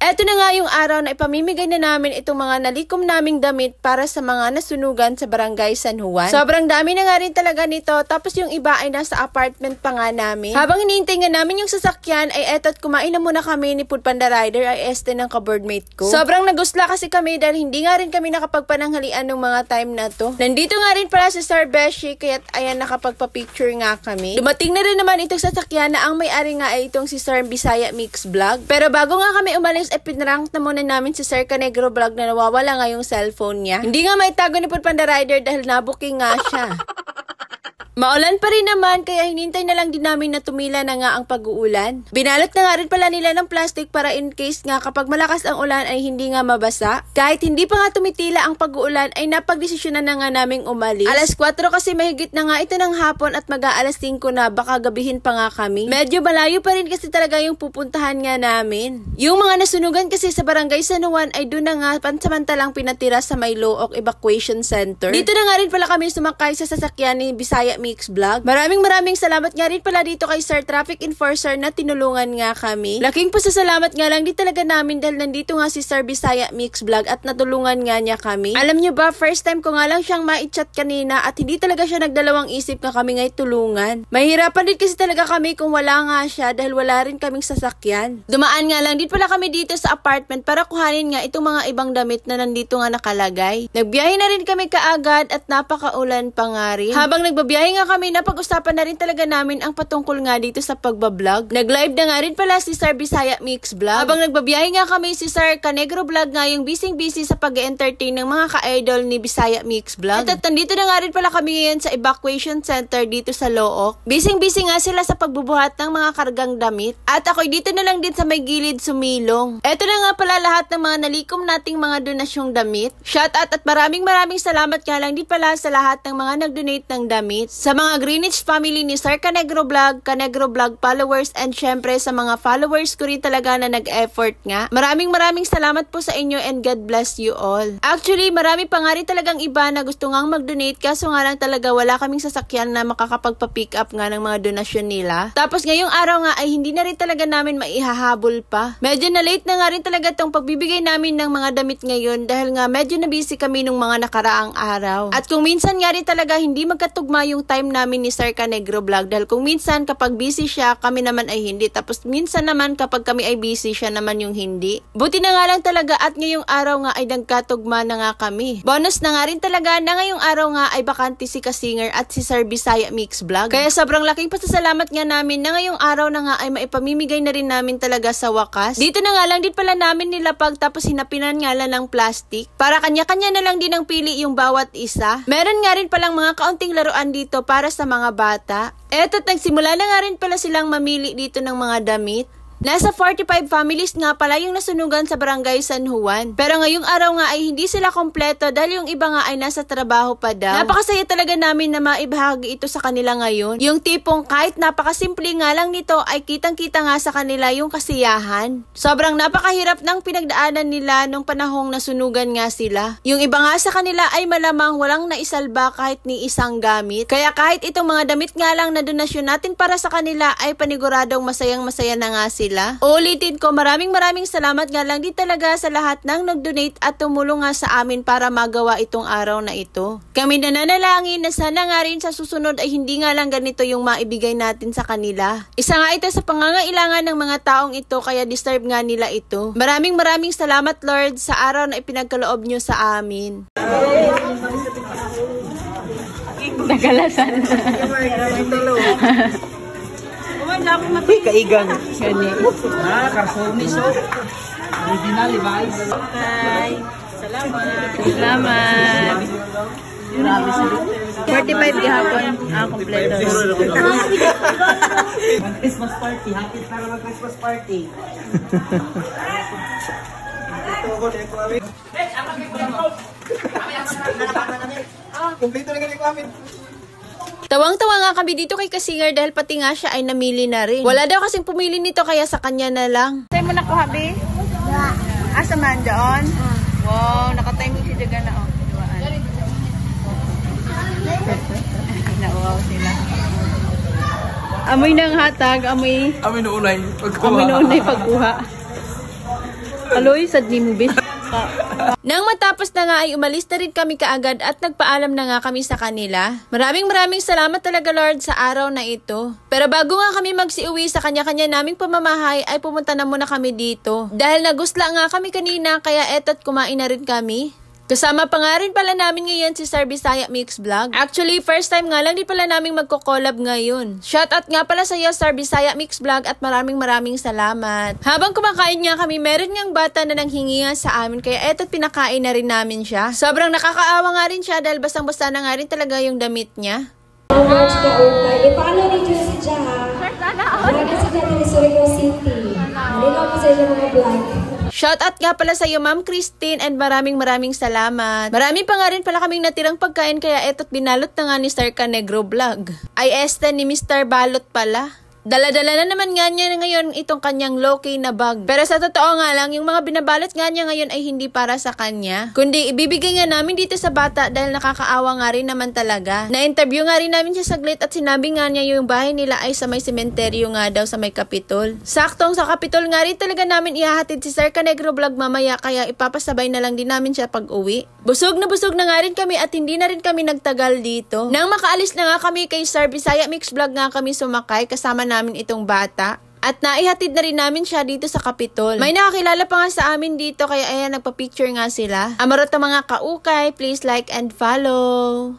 Eto na nga yung araw na ipamimigay na namin itong mga nalikom naming damit para sa mga nasunugan sa Barangay San Juan. Sobrang dami na nga rin talaga nito, tapos yung iba ay nasa apartment pa nga namin. Habang hinihintay nga namin yung sasakyan ay eto't kumain na muna kami ni Food Panda Rider ay este ng ka-boardmate ko. Sobrang nagusla kasi kami dahil hindi nga rin kami nakapagpananghalian ng mga time na to. Nandito nga rin pala si Sir Beshi kaya't ayan nakapagpa-picture nga kami. Dumating na rin naman itong sasakyan na ang may-ari nga ay itong si Sir Bisaya Mix Vlog. Pero bago nga kami umalis ay pinrank na muna namin si Sir Canegro Vlog na nawawala nga yung cellphone niya. Hindi nga maitago ni Food Panda Rider dahil nabuking nga siya. Maulan pa rin naman kaya hinintay na lang din namin na tumila na nga ang pag-uulan. Binalot na nga rin pala nila ng plastic para in case nga kapag malakas ang ulan ay hindi nga mabasa. Kahit hindi pa nga tumitila ang pag-uulan ay napagdesisyonan na nga naming umalis. Alas 4 kasi mahigit na nga ito ng hapon at mag-aalas 5 na baka gabihin pa nga kami. Medyo malayo pa rin kasi talaga yung pupuntahan nga namin. Yung mga nasunugan kasi sa Barangay San Juan ay doon na nga pansamantalang pinatira sa May Looc Evacuation Center. Dito na nga rin pala kami sumakay sa sasakyan ni Bisaya Mix Vlog. Maraming salamat nga rin pala dito kay Sir Traffic Enforcer na tinulungan nga kami. Laking pasasalamat nga lang di talaga namin dahil nandito nga si Sir Bisaya Mix Vlog at natulungan nga niya kami. Alam niyo ba, first time ko nga lang siyang ma-chat kanina at hindi talaga siya nagdalawang isip na kami nga'y tulungan. Mahirapan din kasi talaga kami kung wala nga siya dahil wala rin kaming sasakyan. Dumaan nga lang din pala kami dito sa apartment para kuhanin nga itong mga ibang damit na nandito nga nakalagay. Nagbiyahe na rin kami kaagad at napakaulan pa nga rin. Habang nagbabiyahe nga kami, napag-usapan na rin talaga namin ang patungkol nga dito sa pagbablog. Nag-live na nga rin pala si Sir Bisaya Mix Vlog. Habang nagbabiyahe nga kami, si Sir Canegro Vlog nga yung busy sa pag-entertain ng mga ka-idol ni Bisaya Mix Vlog. At nandito na nga rin pala kami ngayon sa evacuation center dito sa Looc. Busy nga sila sa pagbubuhat ng mga kargang damit. At ako'y dito na lang din sa may gilid sumilong. Eto na nga pala lahat ng mga nalikom nating mga donasyong damit. Shout out at maraming salamat nga lang din pala sa lahat ng mga nag-donate ng damit. Sa mga Greenwich family ni Sir Canegro Vlog followers, and syempre sa mga followers ko rin talaga na nag-effort nga. Maraming salamat po sa inyo and God bless you all. Actually, marami pa nga rin talagang iba na gusto ngang mag-donate kaso nga lang talaga wala kaming sasakyan na makakapagpa-pick up nga ng mga donasyon nila. Tapos ngayong araw nga ay hindi na rin talaga namin maihahabol pa. Medyo na late na nga rin talaga tong pagbibigay namin ng mga damit ngayon dahil nga medyo na busy kami nung mga nakaraang araw. At kung minsan nga rin talaga hindi magkatugma yung time namin ni Sir Canegro Vlog dahil kung minsan kapag busy siya, kami naman ay hindi. Tapos minsan naman kapag kami ay busy, siya naman yung hindi. Buti na nga lang talaga at ngayong araw nga ay nagkatugma na nga kami. Bonus na nga rin talaga na ngayong araw nga ay bakante si Kasinger at si Sir Bisaya Mix Vlog. Kaya sobrang laking pasasalamat nga namin na ngayong araw na nga ay maipamimigay na rin namin talaga sa wakas. Dito na nga lang din pala namin nilapag tapos hinapinan nga lang ng plastic. Para kanya-kanya na lang din ang pili yung bawat isa. Meron nga rin palang mga kaunting laruan dito para sa mga bata. Eto't nagsimula na nga rin pala silang mamili dito ng mga damit. Nasa 45 families nga pala yung nasunugan sa Barangay San Juan. Pero ngayong araw nga ay hindi sila kompleto dahil yung iba nga ay nasa trabaho pa daw. Napakasaya talaga namin na maibahagi ito sa kanila ngayon. Yung tipong kahit napakasimple nga lang nito ay kitang-kita nga sa kanila yung kasiyahan. Sobrang napakahirap ng pinagdaanan nila nung panahong nasunugan nga sila. Yung iba nga sa kanila ay malamang walang naisalba kahit ni isang gamit. Kaya kahit itong mga damit nga lang na donasyon natin para sa kanila ay paniguradong masayang-masaya na nga sila. Ulitin ko, maraming salamat nga lang din talaga sa lahat ng nag-donate at tumulong nga sa amin para magawa itong araw na ito. Kami nananalangin na sana nga rin sa susunod ay hindi nga lang ganito yung maibigay natin sa kanila. Isa nga ito sa pangangailangan ng mga taong ito kaya deserve nga nila ito. Maraming salamat Lord sa araw na ipinagkaloob nyo sa amin. Nagalasan. Uy, kaigan. Karsonis, original, Levi's. Okay. Salamat. 45 gihapon. Kompleto. Christmas party. Happy para mag-Christmas party. Kompleto na ganito kami. Tawang-tawa nga kami dito kay Kasinger dahil pati nga siya ay namili na rin. Wala daw kasing pumili nito kaya sa kanya na lang. Sa'yo mo na ko, habi? Asa man doon? Wow, nakatiming si Daga na, oh. Wow sila. Amoy ng hatag, amoy Amoy noonay pagkuha. Amoy noonay pagkuha. Aloy, sad ni mo, bis. Nang matapos na nga ay umalis na rin kami kaagad at nagpaalam na nga kami sa kanila. Maraming salamat talaga Lord sa araw na ito. Pero bago nga kami magsiuwi sa kanya-kanya naming pamamahay ay pumunta na muna kami dito. Dahil nagusla nga kami kanina kaya eto't kumain na rin kami. Kasama pa nga rin pala namin ngayon si Sir Bisaya Mix Vlog. Actually, first time nga lang din pala namin magko-collab ngayon. Shoutout nga pala sa iyo, Sir Bisaya Mix Vlog at maraming salamat. Habang kumakain nga kami, meron ngang bata na nanghingi nga sa amin kaya eto't pinakain na rin namin siya. Sobrang nakakaawa nga rin siya dahil basang-basa na nga rin talaga yung damit niya. Ipaalam ni Diyos si Jaha. Wala si Jaha ni Surigao City. Halinaw po sa inyo mga vlog. Shoutout nga pala sa iyo, Ma'am Christine, and maraming salamat. Marami pa nga rin pala kaming natirang pagkain kaya eto't binalot na nga ni Sir Canegro Vlog. Ay este ni Mr. Balot pala. Dala-dala na naman nga niya ngayon itong kanyang low-key na bag. Pero sa totoo nga lang, yung mga binabalot nga niya ngayon ay hindi para sa kanya. Kundi ibibigay nga namin dito sa bata dahil nakakaawa nga rin naman talaga. Na-interview nga rin namin siya saglit at sinabi nga niya yung bahay nila ay sa may sementeryo nga daw sa may Kapitol. Saktong sa Kapitol nga rin talaga namin ihahatid si Sir Canegro Vlog mamaya kaya ipapasabay na lang din namin siya pag uwi. Busog na nga rin kami at hindi na rin kami nagtagal dito. Nang makaalis na nga kami kay Sir Bisaya Mix Vlog nga kami sumakay kasama namin itong bata. At naihatid na rin namin siya dito sa Kapitol. May nakakilala pa nga sa amin dito kaya ayan nagpa-picture nga sila. Amarot ang mga kaukay, please like and follow.